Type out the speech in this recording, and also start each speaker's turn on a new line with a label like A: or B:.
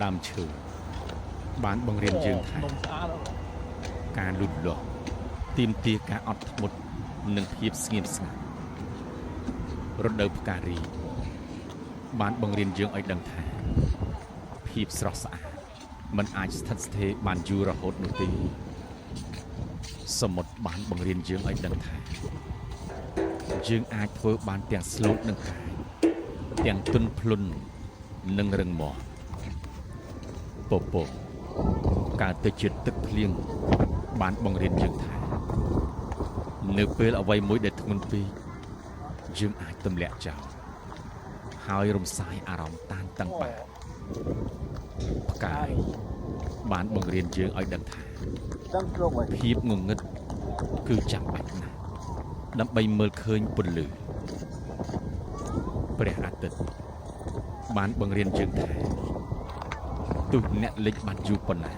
A: ដើមឈើបានបង្រៀនយើងថាការលូតលាស់ទាមទារការអត់ធ្មត់និងភាពស្ងៀមស្ងាត់រដូវផ្ការីបានបង្រៀនយើងឲ្យដឹងថាភាពស្រស់ស្អាតមិនអាចស្ថិតស្ថេរបានយូររហូតនោះទេសមុទ្របានបង្រៀនយើងឲ្យដឹងថាយើងអាចធ្វើបានទាំងស្លូតនិងកាយទាំងទន់ភ្លន់និងរឹងមាំពពកកើតទៅជាទឹកភ្លៀងបានបង្រៀនយើងថានៅពេលអ្វីមួយដែលធ្ងន់ពេកយើងអាចទម្លាក់ចោលហើយរំសាយអារម្មណ៍តានតឹងបានផ្កាយបានបង្រៀនយើងឲ្យដឹងថាភាពងងឹតគឺចាំបាច់ណាស់ដើម្បីមើលឃើញពន្លឺព្រះអាទិត្យបានបង្រៀនយើងថាទោះអ្នកលិចបាត់យូរប៉ុណ្ណា